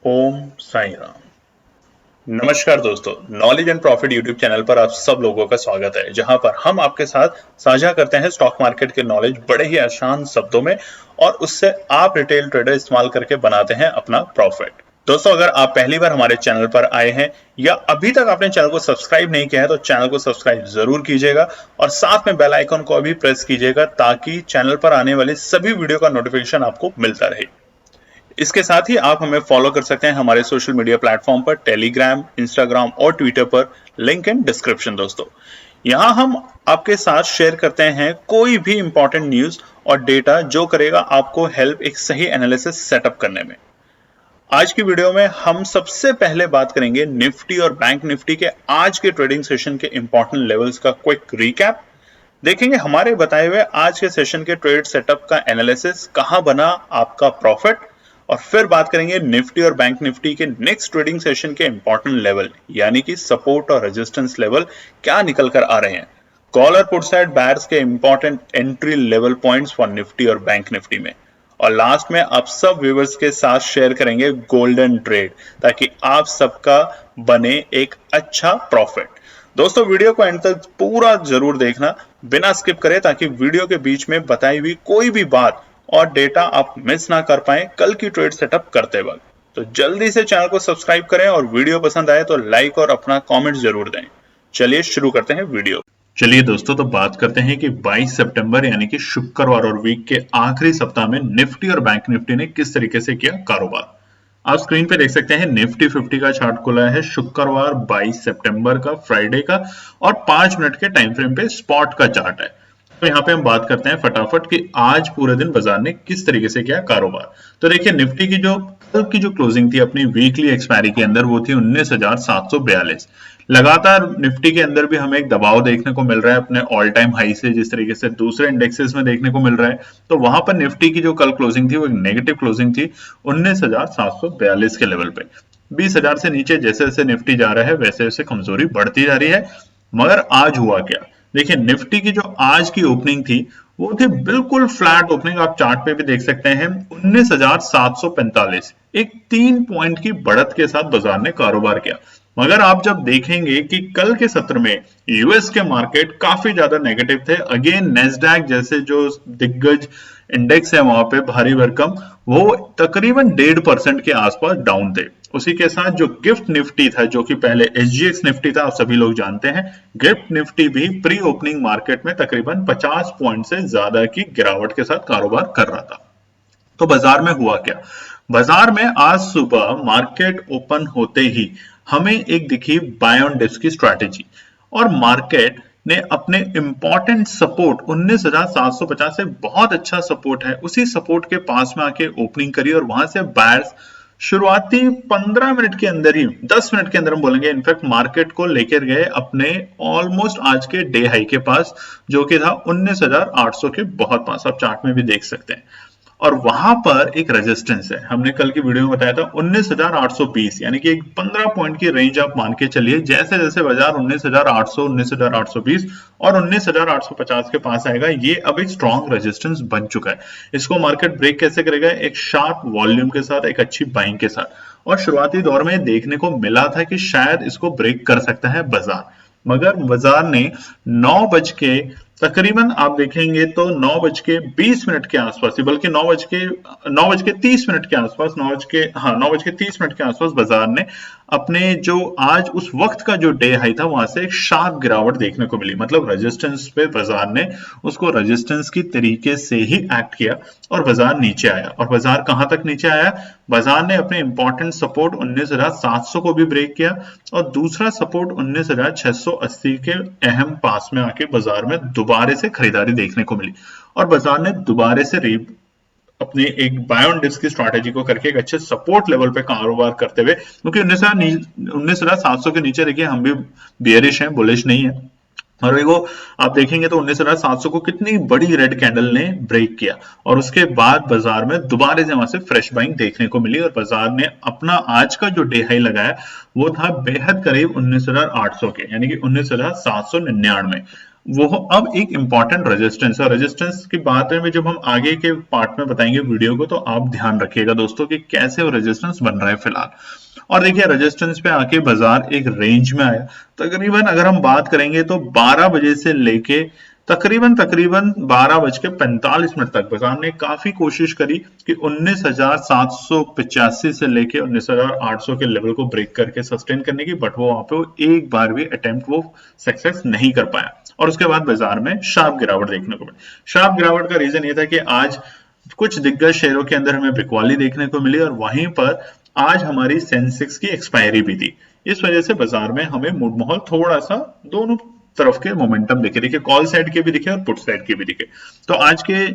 ओम साई राम। नमस्कार दोस्तों, knowledge and profit YouTube channel पर आप सब लोगों का स्वागत है, जहां पर हम आपके साथ साझा करते हैं स्टॉक मार्केट के नॉलेज बड़े ही आसान शब्दों में और उससे आप रिटेल ट्रेडर इस्तेमाल करके बनाते हैं अपना प्रॉफिट। दोस्तों, अगर आप पहली बार हमारे चैनल पर आए हैं या अभी तक आपने चैनल को सब्सक्राइब नहीं किया है तो चैनल को सब्सक्राइब जरूर कीजिएगा और साथ में बेल आइकन को भी प्रेस कीजिएगा ताकि चैनल पर आने वाली सभी वीडियो का नोटिफिकेशन आपको मिलता रहे। इसके साथ ही आप हमें फॉलो कर सकते हैं हमारे सोशल मीडिया प्लेटफॉर्म पर, टेलीग्राम, इंस्टाग्राम और ट्विटर पर, लिंक इन डिस्क्रिप्शन। दोस्तों, यहां हम आपके साथ शेयर करते हैं कोई भी इंपॉर्टेंट न्यूज और डेटा जो करेगा आपको हेल्प एक सही एनालिसिस सेटअप करने में। आज की वीडियो में हम सबसे पहले बात करेंगे निफ्टी और बैंक निफ्टी के आज के ट्रेडिंग सेशन के इंपॉर्टेंट लेवल्स का क्विक रिकैप। देखेंगे हमारे बताए हुए आज के सेशन के ट्रेड सेटअप का एनालिसिस, कहां बना आपका प्रॉफिट, और फिर बात करेंगे निफ्टी और बैंक निफ्टी के नेक्स्ट ट्रेडिंग सेशन के इंपॉर्टेंट लेवल यानी कि सपोर्ट और रेजिस्टेंस लेवल क्या निकल कर आ रहे हैं। कॉल और पुट साइड बायर्स के important entry level points for Nifty और बैंक निफ्टी में, और लास्ट में आप सब व्यूअर्स के साथ शेयर करेंगे गोल्डन ट्रेड ताकि आप सबका बने एक अच्छा प्रॉफिट। दोस्तों, वीडियो को एंड तक पूरा जरूर देखना बिना स्किप करे ताकि वीडियो के बीच में बताई हुई कोई भी बात और डेटा आप मिस ना कर पाए कल की ट्रेड सेटअप करते वक्त। तो जल्दी से चैनल को सब्सक्राइब करें और वीडियो पसंद आए तो लाइक और अपना कमेंट जरूर दें। चलिए शुरू करते हैं वीडियो। चलिए दोस्तों, तो बात करते हैं कि 22 सितंबर यानी कि शुक्रवार और वीक के आखिरी सप्ताह में निफ्टी और बैंक निफ्टी ने किस तरीके से किया कारोबार। आप स्क्रीन पे देख सकते हैं निफ्टी 50 का चार्ट खुला है शुक्रवार 22 सितंबर का, फ्राइडे का, और 5 मिनट के टाइम फ्रेम पे स्पॉट का चार्ट है। तो यहाँ पे हम बात करते हैं फटाफट कि आज पूरे दिन बाजार ने किस तरीके से किया कारोबार। तो देखिए, निफ्टी की जो कल की जो क्लोजिंग थी अपनी वीकली एक्सपायरी के अंदर वो थी 19,742। लगातार निफ्टी के अंदर भी हमें एक दबाव देखने को मिल रहा है अपने ऑल टाइम हाई से, जिस तरीके से दूसरे इंडेक्सेस में देखने को मिल रहा है। तो वहां पर निफ्टी की जो कल क्लोजिंग थी वो एक नेगेटिव क्लोजिंग थी 19,742 के लेवल पे। 20,000 से नीचे जैसे जैसे निफ्टी जा रहा है वैसे वैसे कमजोरी बढ़ती जा रही है। मगर आज हुआ क्या, देखिए निफ्टी की जो आज की ओपनिंग थी वो थी बिल्कुल फ्लैट ओपनिंग। आप चार्ट पे भी देख सकते हैं 19,745, एक 3 पॉइंट की बढ़त के साथ बाजार ने कारोबार किया। मगर आप जब देखेंगे कि कल के सत्र में यूएस के मार्केट काफी ज्यादा नेगेटिव थे, अगेन नेस्डैक जैसे जो दिग्गज इंडेक्स है वहां पे भारी भरकम वो तकरीबन 1.5% के आसपास डाउन थे। उसी के साथ जो गिफ्ट निफ्टी था, जो कि पहले एसजीएक्स निफ्टी था, आप सभी लोग जानते हैं, गिफ्ट निफ्टी भी प्री ओपनिंग मार्केट में तकरीबन 50 पॉइंट से ज्यादा की गिरावट के साथ कारोबार कर रहा था। तो बाजार में हुआ क्या, बाजार में आज सुबह मार्केट ओपन होते ही हमें एक दिखी बाय ऑन डिप्स की स्ट्रैटेजी, और मार्केट ने अपने इंपॉर्टेंट सपोर्ट 19,750 से बहुत अच्छा सपोर्ट है, उसी सपोर्ट के पास में आके ओपनिंग करी और वहां से बायर्स शुरुआती 15 मिनट के अंदर ही, 10 मिनट के अंदर हम बोलेंगे इनफैक्ट, मार्केट को लेकर गए अपने ऑलमोस्ट आज के डे हाई के पास, जो कि था 19,800 के बहुत पास। आप चार्ट में भी देख सकते हैं। और वहां पर एक रेजिस्टेंस है, हमने कल की वीडियो में बताया था 19,820, यानी कि एक 15 पॉइंट की रेंज आप मान के चलिए। जैसे जैसे बाजार 19,800, 19,820 और 19,850 के पास आएगा, ये अब एक स्ट्रॉन्ग रेजिस्टेंस बन चुका है। इसको मार्केट ब्रेक कैसे करेगा, एक शार्प वॉल्यूम के साथ, एक अच्छी बाइंग के साथ। और शुरुआती दौर में देखने को मिला था कि शायद इसको ब्रेक कर सकता है बाजार, मगर बाजार ने 9 बज के तकरीबन आप देखेंगे तो 9:20 के आसपास, बल्कि 9:30 के आसपास, 9:30 के आसपास बाजार ने अपने जो आज उस वक्त का जो डे हाई था वहां से एक शार्प गिरावट देखने को मिली। मतलब रेजिस्टेंस पे बाजार ने उसको रेजिस्टेंस की तरीके से ही एक्ट किया और बाजार नीचे आया। और बाजार कहां तक नीचे आया, बाजार ने अपने इंपॉर्टेंट सपोर्ट 19,700 को भी ब्रेक किया और दूसरा सपोर्ट 19,680 के अहम पास में आके बाजार में दोबारे से खरीदारी देखने को मिली और बाजार ने दोबारे से अपने एक बाय ऑन डिप्स की स्ट्रैटेजी को करके एक अच्छे सपोर्ट लेवल पे कारोबार करते हुए, क्योंकि 19,700 के नीचे देखिए हम भी बियरिश हैं, बुलिश नहीं है। और वो आप देखेंगे तो 19,700 को कितनी बड़ी रेड कैंडल ने ब्रेक किया और उसके बाद बाजार में दोबारा से वहां से फ्रेश बाइंग देखने को मिली और बाजार ने अपना आज का जो डे हाई लगाया वो था बेहद करीब 19,800 के, यानी कि 19,799। वो अब एक इंपॉर्टेंट रेजिस्टेंस है। रेजिस्टेंस की बात में जब हम आगे के पार्ट में बताएंगे वीडियो को, तो आप ध्यान रखिएगा दोस्तों कि कैसे वो रेजिस्टेंस बन रहा है फिलहाल। और देखिए रेजिस्टेंस पे आके बाजार एक रेंज में आया। तकरीबन अगर हम बात करेंगे तो 12 बजे से लेके तकरीबन तकरीबन 12:45 तक बाजार ने काफी कोशिश करी कि 19,785 से लेके 19,800 के लेवल को ब्रेक करके सस्टेन करने की, बट वो वहां पे एक बार भी अटेम्प्ट वो सक्सेस नहीं कर पाया और उसके बाद बाजार में शार्प गिरावट देखने को मिली। शार्प गिरावट का रीजन ये था कि आज कुछ दिग्गज शेयरों के अंदर हमें बिकवाली देखने को मिली और वहीं पर आज हमारी सेंसेक्स की एक्सपायरी भी थी। इस वजह से बाजार में हमें मूड माहौल थोड़ा सा दोनों तरफ के मोमेंटम दिखे, देखिए कॉल साइड के भी दिखे और पुट साइड के भी दिखे। तो आज के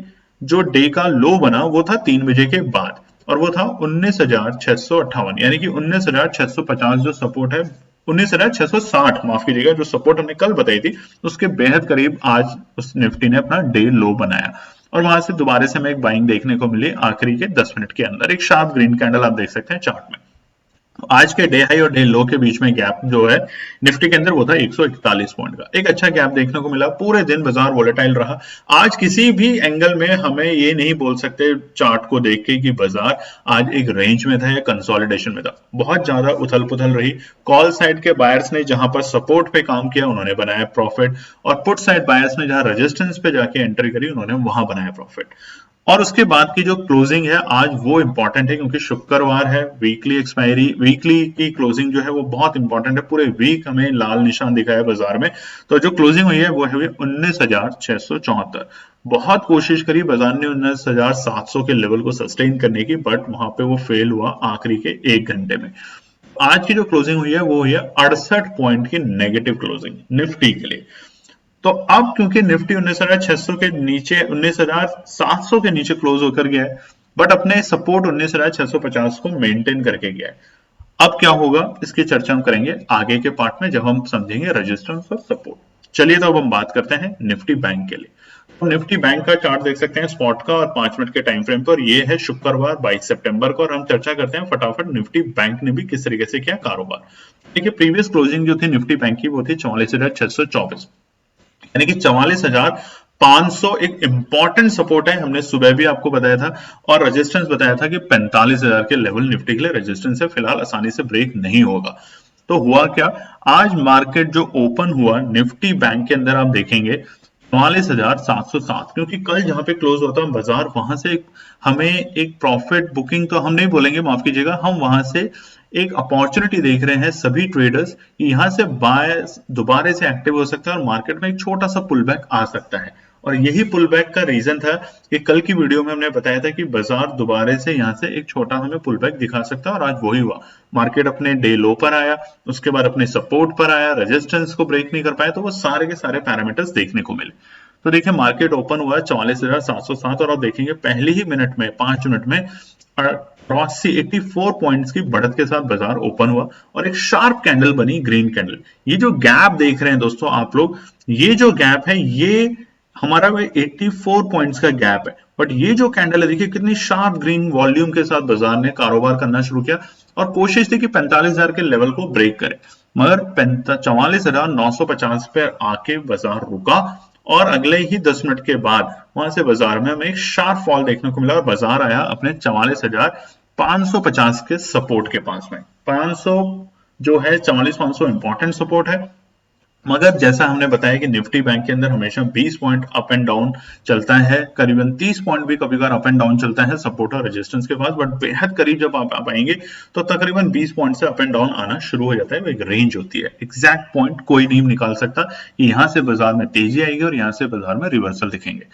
जो डे का लो बना वो था 3 बजे के बाद और वो था 19,658, यानी कि 19,650 जो सपोर्ट है, 19,660 माफ कीजिएगा, जो सपोर्ट हमने कल बताई थी उसके बेहद करीब आज उस निफ्टी ने अपना डे लो बनाया और वहां से दोबारा से हमें एक बाइंग देखने को मिली आखिरी के 10 मिनट के अंदर। एक शार्प ग्रीन कैंडल आप देख सकते हैं चार्ट में। आज के डे हाई और डे लो के बीच में गैप जो है निफ्टी के अंदर वो था 141 पॉइंट का। एक अच्छा गैप देखने को मिला। पूरे दिन बाजार वोलेटाइल रहा। आज किसी भी एंगल में हमें ये नहीं बोल सकते चार्ट को देख के कि बाजार आज एक रेंज में था या कंसोलिडेशन में था। बहुत ज्यादा उथल पुथल रही। कॉल साइड के बायर्स ने जहां पर सपोर्ट पे काम किया उन्होंने बनाया प्रॉफिट और पुट साइड बायर्स ने जहां रेजिस्टेंस पे जाके एंट्री करी उन्होंने वहां बनाया प्रॉफिट। और उसके बाद की जो क्लोजिंग है आज वो इंपॉर्टेंट है क्योंकि शुक्रवार है, वीकली एक्सपायरी, वीकली की क्लोजिंग जो है वो बहुत इंपॉर्टेंट है। पूरे वीक हमें लाल निशान दिखा है बाजार में। तो जो क्लोजिंग हुई है वो है 19,674। बहुत कोशिश करी बाजार ने 19,700 के लेवल को सस्टेन करने की, बट वहां पे वो फेल हुआ आखिरी के 1 घंटे में। आज की जो क्लोजिंग हुई है वो हुई है 68 पॉइंट की नेगेटिव क्लोजिंग निफ्टी के लिए। तो अब क्योंकि निफ्टी 19,600 के नीचे 19,700 के नीचे क्लोज होकर गया है, बट अपने सपोर्ट 19,650 को मेंटेन करके गया है। अब क्या होगा इसकी चर्चा हम करेंगे आगे के पार्ट में जब हम समझेंगे रेजिस्टेंस और सपोर्ट। चलिए तो अब हम बात करते हैं निफ्टी बैंक के लिए। तो निफ्टी बैंक का चार्ट देख सकते हैं स्पॉट का और 5 मिनट के टाइम फ्रेम पर। ये है शुक्रवार 22 सितंबर को और हम चर्चा करते हैं फटाफट निफ्टी बैंक ने भी किस तरीके से किया कारोबार। देखिए प्रीवियस क्लोजिंग जो थी निफ्टी बैंक की वो थी 44,624, यानी कि 44,500 एक इंपॉर्टेंट सपोर्ट है। हमने सुबह भी आपको बताया था और रेजिस्टेंस बताया था कि 45,000 के लेवल निफ्टी के लिए रेजिस्टेंस है, फिलहाल आसानी से ब्रेक नहीं होगा। तो हुआ क्या, आज मार्केट जो ओपन हुआ निफ्टी बैंक के अंदर आप देखेंगे 44,707, क्योंकि कल जहां पे क्लोज होता है बाजार वहां से हमें एक प्रॉफिट बुकिंग तो हम नहीं बोलेंगे, माफ कीजिएगा, हम वहां से एक अपॉर्चुनिटी देख रहे हैं सभी ट्रेडर्स कि यहां से बाय दोबारा से एक्टिव हो सकता है और मार्केट में एक छोटा सा पुल बैक आ सकता है। और यही पुल बैक का रीजन था कि कल की वीडियो में हमने बताया था कि बाजार दोबारा से यहां से एक छोटा हमें पुल बैक दिखा सकता है और आज वही हुआ। मार्केट अपने डे लो पर आया, उसके बाद अपने सपोर्ट पर आया, रेजिस्टेंस को ब्रेक नहीं कर पाया, तो वो सारे के सारे पैरामीटर्स देखने को मिले। तो देखिए मार्केट ओपन हुआ 44,707 और आप देखेंगे पहले ही मिनट में 5 मिनट में 84 पॉइंट्स की बढ़त के साथ बाजार ओपन हुआ और एक शार्प कैंडल बनी, ग्रीन कैंडल। ये जो गैप देख रहे हैं दोस्तों आप लोग, ये जो गैप है ये हमारा 84 पॉइंट्स का गैप है, बट ये जो कैंडल है देखिए कितनी शार्प ग्रीन वॉल्यूम के साथ बाजार ने कारोबार करना शुरू किया और कोशिश थी कि 45,000 के लेवल को ब्रेक करे, मगर 44,950 पे आके बाजार रुका और अगले ही 10 मिनट के बाद वहां से बाजार में हमें एक शार्प फॉल देखने को मिला और बाजार आया अपने 44,550 के सपोर्ट के पास में। 500 जो है 44,500 इंपॉर्टेंट सपोर्ट है, मगर जैसा हमने बताया कि निफ्टी बैंक के अंदर हमेशा 20 पॉइंट अप एंड डाउन चलता है, करीबन 30 पॉइंट भी कभी कभार अप एंड डाउन चलता है सपोर्ट और रेजिस्टेंस के पास, बट बेहद करीब जब आप आएंगे तो तकरीबन 20 पॉइंट से अप एंड डाउन आना शुरू हो जाता है। वो एक रेंज होती है, एग्जैक्ट पॉइंट कोई नहीं निकाल सकता कि यहां से बाजार में तेजी आएगी और यहां से बाजार में रिवर्सल दिखेंगे।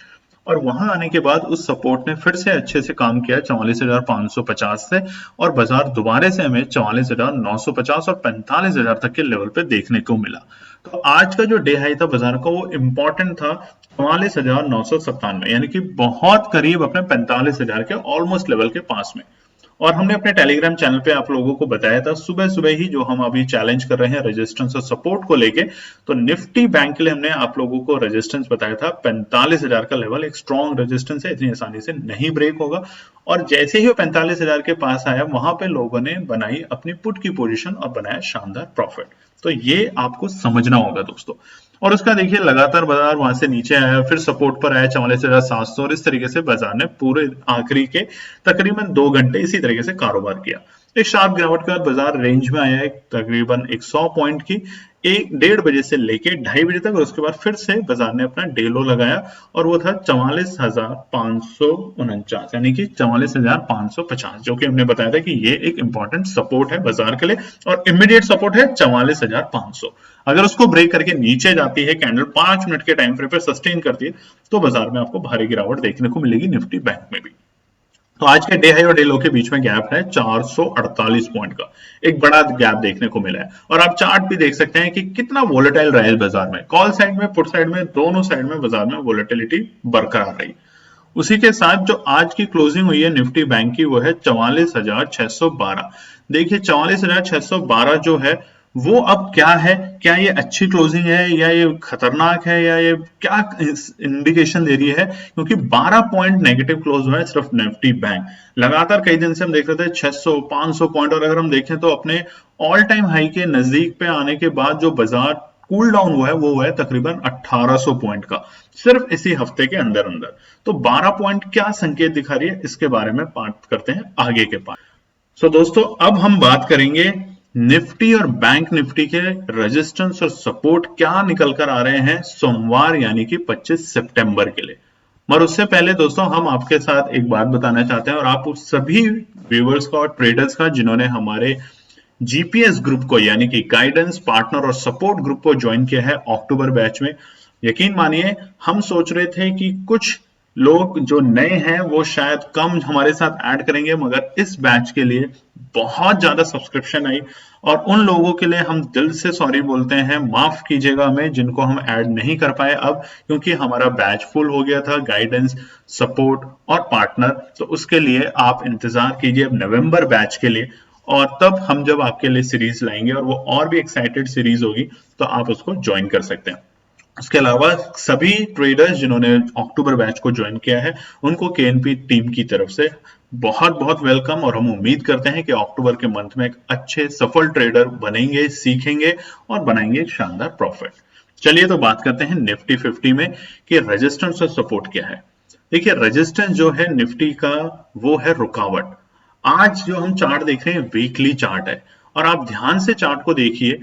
और वहां आने के बाद उस सपोर्ट ने फिर से अच्छे से काम किया 44,550 से और बाजार दोबारा से हमें 44,950 और 45,000 तक के लेवल पे देखने को मिला। तो आज का जो डे हाई था बाजार का वो इंपॉर्टेंट था 44,997, यानी कि बहुत करीब अपने 45,000 के ऑलमोस्ट लेवल के पास में। और हमने अपने टेलीग्राम चैनल पे आप लोगों को बताया था सुबह सुबह ही, जो हम अभी चैलेंज कर रहे हैं रेजिस्टेंस और सपोर्ट को लेके, तो निफ्टी बैंक के लिए हमने आप लोगों को रेजिस्टेंस बताया था 45,000 का लेवल एक स्ट्रॉन्ग रेजिस्टेंस है, इतनी आसानी से नहीं ब्रेक होगा। और जैसे ही वो 45,000 के पास आया वहां पे लोगों ने बनाई अपनी पुट की पोजीशन और बनाया शानदार प्रॉफिट। तो ये आपको समझना होगा दोस्तों। और उसका देखिए लगातार बाजार वहां से नीचे आया, फिर सपोर्ट पर आया 44,700 और इस तरीके से बाजार ने पूरे आखिरी के तकरीबन 2 घंटे इसी तरीके से कारोबार किया। एक शार्प गिरावट के बाद बाजार रेंज में आया तकरीबन 100 पॉइंट की 1:30 बजे से लेके 2:30 बजे तक, और उसके बाद फिर से बाजार ने अपना डे लो लगाया और वो था 44,549 यानी कि 44,550, जो कि हमने बताया था कि ये एक इंपॉर्टेंट सपोर्ट है बाजार के लिए और इमीडिएट सपोर्ट है 44,500। अगर उसको ब्रेक करके नीचे जाती है कैंडल 5 मिनट के टाइम फ्रेम पर सस्टेन करती है तो बाजार में आपको भारी गिरावट देखने को मिलेगी निफ्टी बैंक में भी। तो आज के डे हाई और डे लो के बीच में गैप है 448 पॉइंट का, एक बड़ा गैप देखने को मिला है। और आप चार्ट भी देख सकते हैं कि कितना वोलेटाइल रहा है बाजार में, कॉल साइड में पुट साइड में दोनों साइड में बाजार में वोलेटिलिटी बरकरार रही। उसी के साथ जो आज की क्लोजिंग हुई है निफ्टी बैंक की वो है 44,612। देखिए 44,612 जो है वो अब क्या है, क्या ये अच्छी क्लोजिंग है या ये खतरनाक है या ये क्या इंडिकेशन दे रही है, क्योंकि 12 पॉइंट नेगेटिव क्लोज हुआ है सिर्फ निफ्टी बैंक। लगातार कई दिन से हम देख रहे थे 600 500 पॉइंट, और अगर हम देखें तो अपने ऑल टाइम हाई के नजदीक पे आने के बाद जो बाजार कूल डाउन हुआ है वो हुआ है तकरीबन 1800 पॉइंट का सिर्फ इसी हफ्ते के अंदर अंदर। तो 12 पॉइंट क्या संकेत दिखा रही है इसके बारे में बात करते हैं आगे के पार्ट। सो दोस्तों अब हम बात करेंगे निफ्टी और बैंक निफ्टी के रेजिस्टेंस और सपोर्ट क्या निकल कर आ रहे हैं सोमवार यानी कि 25 सितंबर के लिए। मगर उससे पहले दोस्तों हम आपके साथ एक बात बताना चाहते हैं और आप उस सभी व्यूअर्स का और ट्रेडर्स का जिन्होंने हमारे जीपीएस ग्रुप को यानी कि गाइडेंस पार्टनर और सपोर्ट ग्रुप को ज्वाइन किया है अक्टूबर बैच में। यकीन मानिए हम सोच रहे थे कि कुछ लोग जो नए हैं वो शायद कम हमारे साथ ऐड करेंगे, मगर इस बैच के लिए बहुत ज्यादा सब्सक्रिप्शन आई और उन लोगों के लिए हम दिल से सॉरी बोलते हैं, माफ कीजिएगा हमें जिनको हम ऐड नहीं कर पाए अब, क्योंकि हमारा बैच फुल हो गया था गाइडेंस सपोर्ट और पार्टनर। तो उसके लिए आप इंतजार कीजिए अब नवंबर बैच के लिए, और तब हम जब आपके लिए सीरीज लाएंगे और वो और भी एक्साइटेड सीरीज होगी तो आप उसको ज्वाइन कर सकते हैं। उसके अलावा सभी ट्रेडर्स जिन्होंने अक्टूबर बैच को ज्वाइन किया है उनको केएनपी टीम की तरफ से बहुत बहुत वेलकम, और हम उम्मीद करते हैं कि अक्टूबर के मंथ में एक अच्छे सफल ट्रेडर बनेंगे, सीखेंगे और बनाएंगे एक शानदार प्रॉफिट। चलिए तो बात करते हैं निफ्टी 50 में कि रेजिस्टेंस और सपोर्ट क्या है। देखिए रेजिस्टेंस जो है निफ्टी का वो है रुकावट। आज जो हम चार्ट देख रहे हैं वीकली चार्ट है और आप ध्यान से चार्ट को देखिए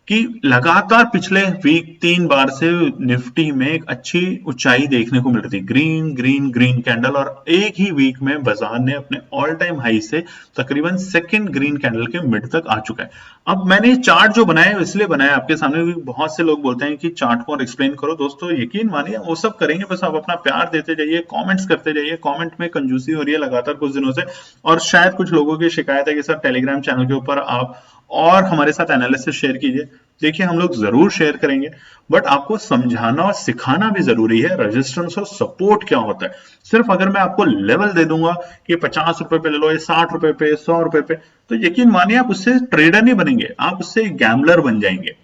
कि लगातार पिछले वीक 3 बार से निफ्टी में एक अच्छी ऊंचाई देखने को मिल रही थी, ग्रीन ग्रीन ग्रीन कैंडल, और एक ही वीक में बाजार ने अपने ऑल टाइम हाई से तकरीबन सेकंड ग्रीन कैंडल के मिड तक आ चुका है। अब मैंने चार्ट जो बनाया है इसलिए बनाया आपके सामने क्योंकि बहुत से लोग बोलते हैं कि चार्ट को और एक्सप्लेन करो। दोस्तों यकीन मानिए वो सब करेंगे, बस आप अपना प्यार देते जाइए, कमेंट्स करते जाइए। कमेंट में कंजूसी हो रही है लगातार कुछ दिनों से, और शायद कुछ लोगों की शिकायत है कि सर टेलीग्राम चैनल के ऊपर आप और हमारे साथ एनालिसिस शेयर कीजिए। देखिए हम लोग जरूर शेयर करेंगे, बट आपको समझाना और सिखाना भी जरूरी है रेजिस्टेंस और सपोर्ट क्या होता है। सिर्फ अगर मैं आपको लेवल दे दूंगा कि 50 रुपए पे ले लो, ये 60 रुपए पे, 100 रुपए पे, तो यकीन मानिए आप उससे ट्रेडर नहीं बनेंगे, आप उससे गैम्बलर बन जाएंगे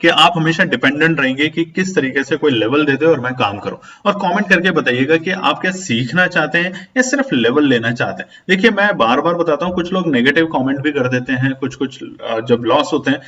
कि आप हमेशा डिपेंडेंट रहेंगे कि किस तरीके से कोई लेवल दे दे और मैं काम करूं। और कमेंट करके बताइएगा कि आप क्या सीखना चाहते हैं या सिर्फ लेवल लेना चाहते हैं। देखिए मैं बार बार बताता हूं, कुछ लोग नेगेटिव कमेंट भी कर देते हैं, कुछ कुछ जब लॉस होते हैं।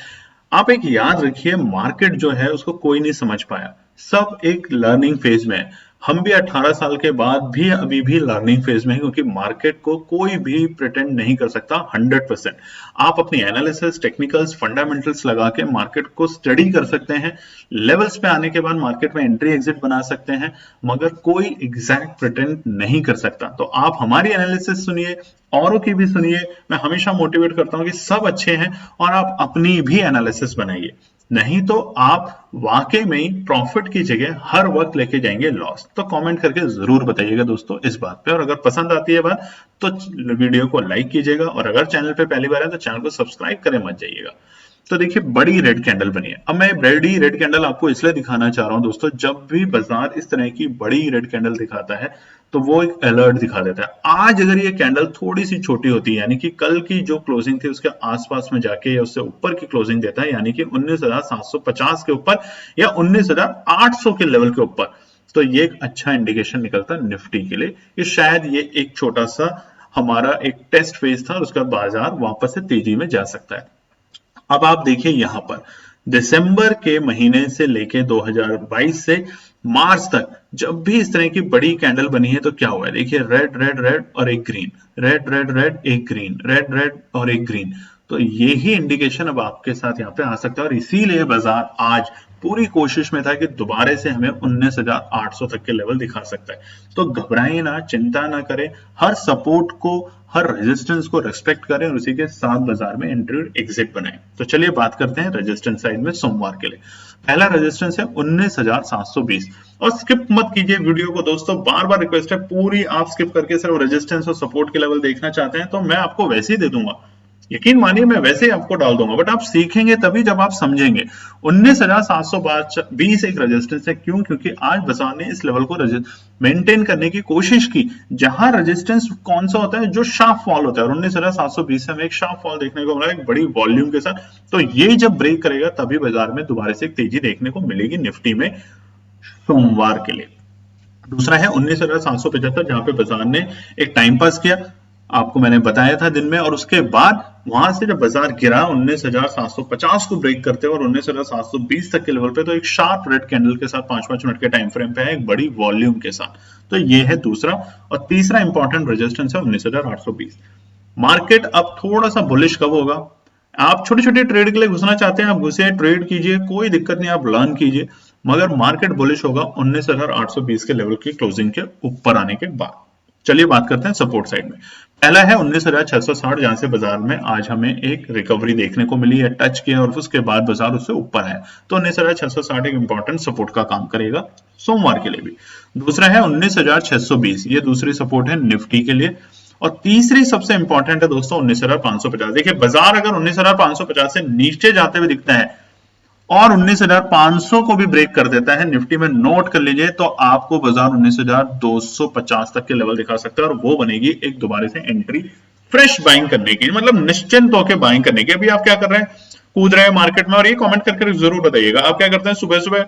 आप एक याद रखिए मार्केट जो है उसको कोई नहीं समझ पाया, सब एक लर्निंग फेज में है। हम भी 18 साल के बाद भी अभी भी लर्निंग फेज में है, क्योंकि मार्केट को कोई भी प्रिटेंड नहीं कर सकता 100%। आप अपनी एनालिसिस, टेक्निकल्स, फंडामेंटल्स लगा के मार्केट को स्टडी कर सकते हैं, लेवल्स पे आने के बाद मार्केट में एंट्री एग्जिट बना सकते हैं, मगर कोई एग्जैक्ट प्रिटेंड नहीं कर सकता। तो आप हमारी एनालिसिस सुनिए, औरों की भी सुनिए। मैं हमेशा मोटिवेट करता हूं कि सब अच्छे हैं और आप अपनी भी एनालिसिस बनाइए, नहीं तो आप वाकई में ही प्रॉफिट की जगह हर वक्त लेके जाएंगे लॉस। तो कमेंट करके जरूर बताइएगा दोस्तों इस बात पे, और अगर पसंद आती है बात तो वीडियो को लाइक कीजिएगा, और अगर चैनल पे पहली बार है तो चैनल को सब्सक्राइब करें मत जाइएगा। तो देखिए बड़ी रेड कैंडल बनी है। अब मैं बड़ी रेड कैंडल आपको इसलिए दिखाना चाह रहा हूं दोस्तों, जब भी बाजार इस तरह की बड़ी रेड कैंडल दिखाता है तो वो एक अलर्ट दिखा देता है। आज अगर ये कैंडल थोड़ी सी छोटी होती है, यानी कि कल की जो क्लोजिंग थी उसके आसपास में जाके या उससे ऊपर की क्लोजिंग देता है, यानी कि 19,750 के ऊपर या 19,800 के लेवल के ऊपर, तो ये एक अच्छा इंडिकेशन निकलता है निफ्टी के लिए कि शायद ये एक छोटा सा हमारा एक टेस्ट फेज था और उसका बाजार वापस से तेजी में जा सकता है। अब आप देखिए यहां पर दिसंबर के महीने से लेके 2022 से मार्च तक जब भी इस तरह की बड़ी कैंडल बनी है तो क्या हुआ है, देखिए रेड रेड रेड और एक ग्रीन, रेड रेड रेड एक ग्रीन, रेड रेड और एक ग्रीन। तो ये ही इंडिकेशन अब आपके साथ यहाँ पे आ सकता है और इसीलिए बाजार आज पूरी कोशिश में था कि दोबारा से हमें 19,800 तक के लेवल दिखा सकता है। तो घबराइए ना, चिंता ना करें, हर सपोर्ट को, हर रेजिस्टेंस को रिस्पेक्ट करें और उसी के साथ बाजार में एंट्री और एग्जिट बनाएं। तो चलिए बात करते हैं रेजिस्टेंस साइड में सोमवार के लिए। पहला रेजिस्टेंस है 19,720 और स्किप मत कीजिए वीडियो को दोस्तों, बार बार रिक्वेस्ट है, पूरी आप स्किप करके सिर्फ रेजिस्टेंस और सपोर्ट के लेवल देखना चाहते हैं तो मैं आपको वैसे ही दे दूंगा, यकीन मानिए मैं वैसे ही आपको डाल दूंगा, बट आप सीखेंगे तभी जब आप समझेंगे। 19,720 एक रेजिस्टेंस है, क्यों? क्योंकि आज बाजार ने इस लेवल को मेंटेन करने की कोशिश की, जहां रेजिस्टेंस कौन सा होता है, जो शार्प फॉल होता है, और 19,720 से हमें एक शार्प फॉल देखने को मिला, एक बड़ी वॉल्यूम के साथ। तो ये जब ब्रेक करेगा तभी बाजार में दोबारा से एक तेजी देखने को मिलेगी निफ्टी में सोमवार के लिए। दूसरा है 19,775, जहां पे बाजार ने एक टाइम पास किया, आपको मैंने बताया था दिन में, और उसके बाद वहां से जब बाजार गिरा 19,750 को ब्रेक करते हुए और 19,720 तक के लेवल पे, तो एक शार्प रेड कैंडल के साथ 5-5 मिनट के टाइम फ्रेम पे है, एक बड़ी वॉल्यूम के साथ। तो ये है दूसरा। और तीसरा इंपॉर्टेंट रेजिस्टेंस है 19,820। मार्केट अब थोड़ा सा बुलिश कब होगा? आप छोटे छोटे ट्रेड के लिए घुसना चाहते हैं, आप घुसे, ट्रेड कीजिए, कोई दिक्कत नहीं, आप लर्न कीजिए, मगर मार्केट बुलिश होगा 19,820 के लेवल की क्लोजिंग के ऊपर आने के बाद। चलिए बात करते हैं सपोर्ट साइड में। पहला है 19,660, जहां से बाजार में आज हमें एक रिकवरी देखने को मिली है, टच किया और उसके बाद बाजार उससे ऊपर है। तो 19,660 एक इंपॉर्टेंट सपोर्ट का काम करेगा सोमवार के लिए भी। दूसरा है 19,620, ये दूसरी सपोर्ट है निफ्टी के लिए। और तीसरी सबसे इंपॉर्टेंट है दोस्तों 19,550। देखिए बाजार अगर 19,550 से नीचे जाते हुए दिखता है और 19,500 को भी ब्रेक कर देता है निफ्टी में, नोट कर लीजिए, तो आपको बाजार 19,250 तक के लेवल दिखा सकता है और वो बनेगी एक दोबारा से एंट्री फ्रेश बाइंग करने की, मतलब निश्चिंत होकर बाइंग करने की। अभी आप क्या कर रहे हैं, कूद रहे हैं मार्केट में, और ये कमेंट करके जरूर बताइएगा आप क्या करते हैं। सुबह सुबह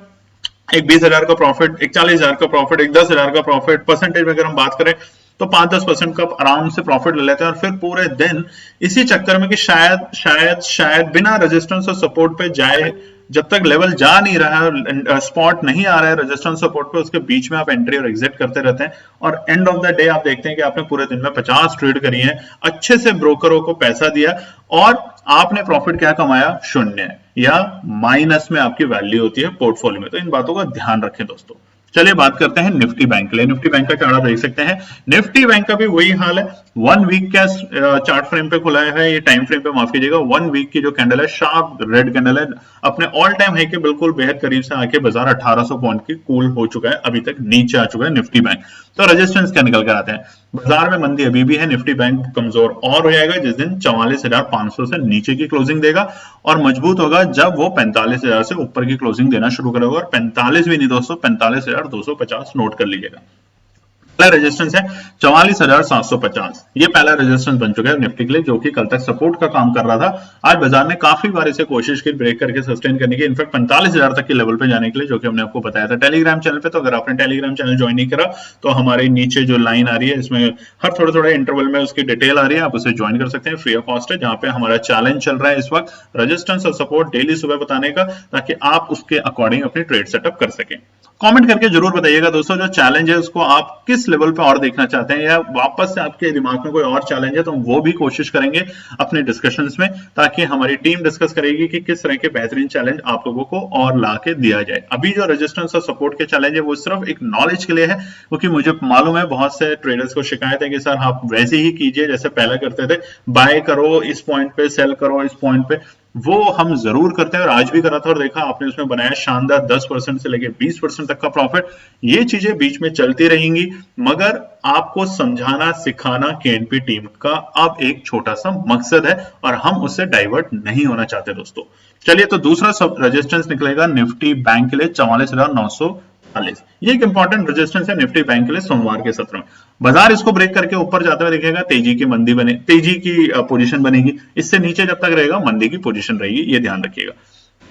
एक 20,000 का प्रॉफिट, एक 40,000 का प्रॉफिट, एक 10,000 का प्रॉफिट, परसेंटेज में अगर हम बात करें तो 5-10% का आराम से प्रॉफिट ले लेते हैं, और फिर पूरे दिन इसी चक्कर में कि शायद शायद शायद बिना रेजिस्टेंस और सपोर्ट पे जाए, जब तक लेवल जा नहीं रहा है, स्पॉट नहीं आ रहा है रेजिस्टेंस सपोर्ट पे, उसके बीच में आप एंट्री और एग्जिट करते रहते हैं, और एंड ऑफ द डे आप देखते हैं कि आपने पूरे दिन में 50 ट्रेड करी है, अच्छे से ब्रोकरों को पैसा दिया, और आपने प्रॉफिट क्या कमाया? शून्य या माइनस में आपकी वैल्यू होती है पोर्टफोलियो में। तो इन बातों का ध्यान रखें दोस्तों। चलिए बात करते हैं निफ्टी बैंक के लिए। निफ्टी बैंक का चार्ट आप देख सकते हैं, निफ्टी बैंक का भी वही हाल है, 1 वीक का चार्ट फ्रेम पे खुला है, ये टाइम फ्रेम पे माफ कीजिएगा, 1 वीक की जो कैंडल है, शार्प रेड कैंडल है, अपने ऑल टाइम हाई के बिल्कुल बेहद करीब से आके बाजार 1800 पॉइंट की कूल हो चुका है, अभी तक नीचे आ चुका है निफ्टी बैंक। तो रेजिस्टेंस क्या निकल कर आते हैं, बाजार में मंदी अभी भी है, निफ्टी बैंक कमजोर और हो जाएगा जिस दिन 44,500 से नीचे की क्लोजिंग देगा, और मजबूत होगा जब वो 45,000 से ऊपर की क्लोजिंग देना शुरू करेगा, और 45 भी नहीं दोस्तों, 45,250 नोट कर लीजिएगा। पहला रेजिस्टेंस है 44,750, ये पहला रेजिस्टेंस बन चुका है निफ्टी के लिए, जो कि कल तक सपोर्ट का काम कर रहा था। आज बाजार ने काफी बार इसे कोशिश की ब्रेक करके सस्टेन करने की, इनफैक्ट 45,000 तक के लेवल पे जाने के लिए, जो कि हमने आपको बताया था टेलीग्राम चैनल पे। तो अगर आपने टेलीग्राम चैनल ज्वाइन नहीं करा तो हमारे नीचे जो लाइन आ रही है, इसमें हर थोड़े थोड़े इंटरवल में उसकी डिटेल आ रही है, आप उसे ज्वाइन कर सकते हैं, फ्री ऑफ कॉस्ट है, जहां पे हमारा चैलेंज चल रहा है इस वक्त रेजिस्टेंस और सपोर्ट डेली सुबह बताने का, ताकि आप उसके अकॉर्डिंग अपनी ट्रेड सेटअप कर सकें। कमेंट करके जरूर बताइएगा दोस्तों, जो चैलेंज है उसको आप किस लेवल पे और देखना चाहते हैं, या वापस से आपके दिमाग में कोई और चैलेंज है तो हम वो भी कोशिश करेंगे अपने डिस्कशंस में, ताकि हमारी टीम डिस्कस करेगी कि किस तरह के बेहतरीन चैलेंज आप लोगों को और ला के दिया जाए। अभी जो रेजिस्टेंस और सपोर्ट के चैलेंज है वो सिर्फ एक नॉलेज के लिए है, क्योंकि मुझे मालूम है बहुत से ट्रेडर्स को शिकायत है कि सर आप वैसे ही कीजिए जैसे पहले करते थे, बाय करो इस पॉइंट पे, सेल करो इस पॉइंट पे। वो हम जरूर करते हैं और आज भी करा था, और देखा आपने उसमें बनाया शानदार 10% से लेके 20% तक का प्रॉफिट। ये चीजें बीच में चलती रहेंगी, मगर आपको समझाना सिखाना केएनपी टीम का अब एक छोटा सा मकसद है, और हम उससे डाइवर्ट नहीं होना चाहते दोस्तों। चलिए, तो दूसरा सब रेजिस्टेंस निकलेगा निफ्टी बैंक के लिए 44,940, ये एक इंपॉर्टेंट रेजिस्टेंस है निफ्टी बैंक के लिए सोमवार के सत्र में। बाजार इसको ब्रेक करके ऊपर जाते हुए दिखेगा, तेजी की मंदी बने, तेजी की पोजीशन बनेगी, इससे नीचे जब तक रहेगा मंदी की पोजीशन रहेगी, ये ध्यान रखिएगा।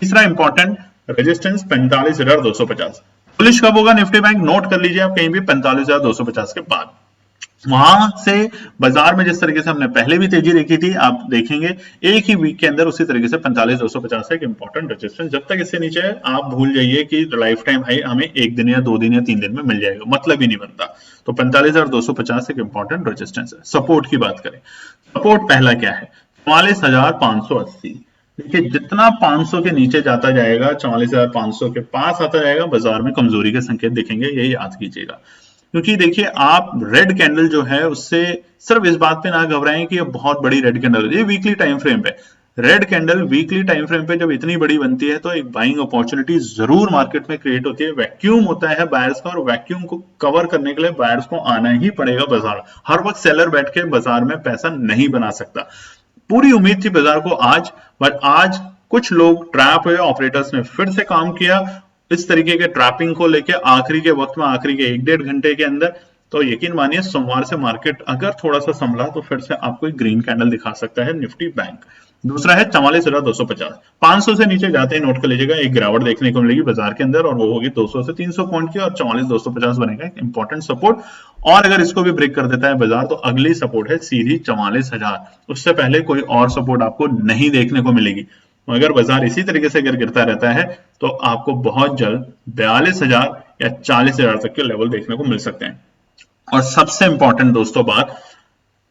तीसरा इंपॉर्टेंट रेजिस्टेंस 45,250, बुलिश कब होगा निफ्टी बैंक, नोट कर लीजिए आप कहीं भी 45,250 के बाद। वहां से बाजार में जिस तरीके से हमने पहले भी तेजी देखी थी, आप देखेंगे एक ही वीक के अंदर उसी तरीके से 45,250 एक इंपॉर्टेंट रेजिस्टेंस, जब तक इससे नीचे है आप भूल जाइए कि लाइफ टाइम हाई हमें एक दिन या 2 दिन या 3 दिन में मिल जाएगा, मतलब ही नहीं बनता। तो 45,250 एक इंपॉर्टेंट रेजिस्टेंस है। सपोर्ट की बात करें, सपोर्ट पहला क्या है, 44,580। देखिए जितना 500 के नीचे जाता जाएगा, 44,500 के पास आता जाएगा, बाजार में कमजोरी के संकेत दिखेंगे, ये याद कीजिएगा। क्योंकि देखिए आप रेड कैंडल जो है उससे सिर्फ इस बात पे ना घबराएं कि ये बहुत बड़ी रेड कैंडल है, ये वीकली टाइम फ्रेम पे red candle weekly time frame पे जब इतनी बड़ी बनती है तो एक बाइंग अपॉर्चुनिटी जरूर मार्केट में क्रिएट होती है। वैक्यूम होता है बायर्स का, और वैक्यूम को कवर करने के लिए बायर्स को आना ही पड़ेगा बाजार। हर वक्त सेलर बैठ के बाजार में पैसा नहीं बना सकता। पूरी उम्मीद थी बाजार को आज, बट आज कुछ लोग ट्रैप हुए, ऑपरेटर्स ने फिर से काम किया इस तरीके के ट्रैपिंग को लेके आखिरी के वक्त में, आखिरी के 1-1.5 घंटे के अंदर। तो यकीन मानिए सोमवार से मार्केट अगर थोड़ा सा संभला तो फिर से आपको एक ग्रीन कैंडल दिखा सकता है निफ्टी बैंक। दूसरा है 44,250, 500 से नीचे जाते ही नोट कर लीजिएगा एक गिरावट देखने को मिलेगी बाजार के अंदर, और वो होगी 200 से 300 पॉइंट की, और 44,250 बनेगा एक इंपॉर्टेंट सपोर्ट। और अगर इसको भी ब्रेक कर देता है बाजार तो अगली सपोर्ट है सीधी 44,000, उससे पहले कोई और सपोर्ट आपको नहीं देखने को मिलेगी। अगर बाजार इसी तरीके से अगर गिरता रहता है तो आपको बहुत जल्द 42,000 या 40,000 तक के लेवल देखने को मिल सकते हैं। और सबसे इंपॉर्टेंट दोस्तों बात,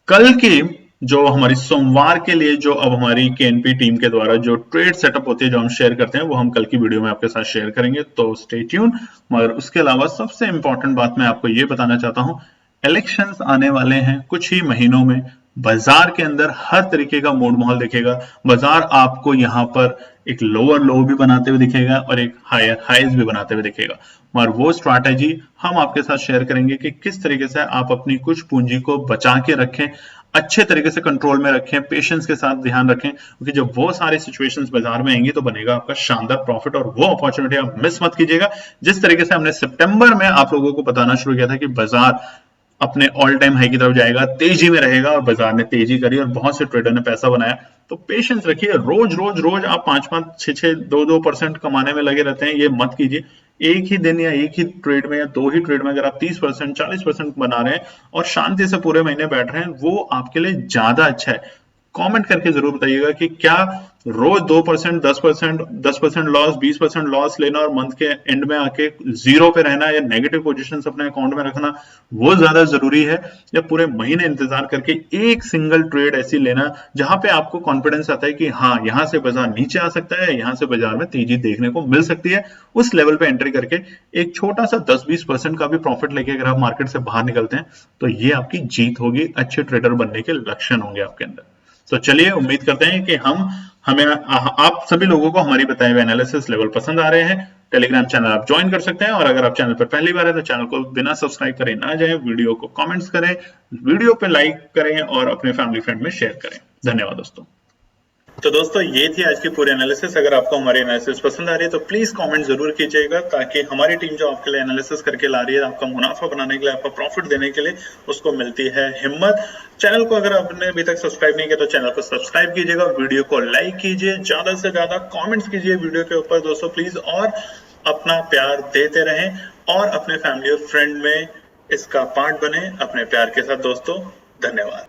कल की जो हमारी सोमवार के लिए जो अब हमारी केएनपी टीम के द्वारा जो ट्रेड सेटअप होती है जो हम शेयर करते हैं, वो हम कल की वीडियो में आपके साथ शेयर करेंगे, तो स्टे ट्यून। मगर उसके अलावा सबसे इंपॉर्टेंट बात मैं आपको ये बताना चाहता हूं, इलेक्शंस आने वाले हैं कुछ ही महीनों में, बाजार के अंदर हर तरीके का मूड माहौल दिखेगा। बाजार आपको यहाँ पर एक लोअर लो भी बनाते हुए दिखेगा और एक हायर हाइज भी बनाते हुए दिखेगा, मगर वो स्ट्रैटेजी हम आपके साथ शेयर करेंगे कि किस तरीके से आप अपनी कुछ पूंजी को बचा के रखें, अच्छे तरीके से कंट्रोल में रखें, पेशेंस के साथ ध्यान रखें, क्योंकि जब वो सारी सिचुएशंस बाजार में आएंगी तो बनेगा आपका शानदार प्रॉफिट, और वो अपॉर्चुनिटी आप मिस मत कीजिएगा। जिस तरीके से हमने सितंबर में आप लोगों को बताना शुरू किया था कि बाजार अपने ऑल टाइम हाई की तरफ जाएगा, तेजी में रहेगा, और बाजार ने तेजी करी और बहुत से ट्रेडर ने पैसा बनाया। तो पेशेंस रखिए, रोज रोज रोज आप 5-5, 6-6, 2-2% कमाने में लगे रहते हैं, ये मत कीजिए। एक ही दिन या एक ही ट्रेड में या 2 ही ट्रेड में अगर आप 30%, 40% बना रहे हैं और शांति से पूरे महीने बैठ रहे हैं, वो आपके लिए ज्यादा अच्छा है। कमेंट करके जरूर बताइएगा कि क्या रोज 2%, 10%, 10% लॉस, 20% लॉस लेना और मंथ के एंड में आके जीरो पे रहना या नेगेटिव पोजीशंस अपने अकाउंट में रखना वो ज्यादा जरूरी है, या पूरे महीने इंतजार करके एक सिंगल ट्रेड ऐसी लेना जहां पे आपको कॉन्फिडेंस आता है कि हाँ यहां से बाजार नीचे आ सकता है, यहां से बाजार में तेजी देखने को मिल सकती है। उस लेवल पे एंट्री करके एक छोटा सा 10-20% का भी प्रॉफिट लेके अगर आप मार्केट से बाहर निकलते हैं तो ये आपकी जीत होगी, अच्छे ट्रेडर बनने के लक्षण होंगे आपके अंदर। तो चलिए उम्मीद करते हैं कि हमें आप सभी लोगों को हमारी बताए हुए एनालिसिस लेवल पसंद आ रहे हैं। टेलीग्राम चैनल आप ज्वाइन कर सकते हैं, और अगर आप चैनल पर पहली बार है तो चैनल को बिना सब्सक्राइब करे ना जाए, वीडियो को कमेंट्स करें, वीडियो पे लाइक करें और अपने फैमिली फ्रेंड में शेयर करें। धन्यवाद दोस्तों। तो दोस्तों ये थी आज की पूरी एनालिसिस। अगर आपको हमारी एनालिसिस पसंद आ रही है तो प्लीज कमेंट जरूर कीजिएगा, ताकि हमारी टीम जो आपके लिए एनालिसिस करके ला रही है, आपका मुनाफा बनाने के लिए, आपका प्रॉफिट देने के लिए, उसको मिलती है हिम्मत। चैनल को अगर आपने अभी तक सब्सक्राइब नहीं किया तो चैनल को सब्सक्राइब कीजिएगा, वीडियो को लाइक कीजिए, ज्यादा से ज्यादा कॉमेंट्स कीजिए वीडियो के ऊपर दोस्तों प्लीज, और अपना प्यार देते रहें और अपने फैमिली और फ्रेंड में इसका पार्ट बने अपने प्यार के साथ दोस्तों। धन्यवाद।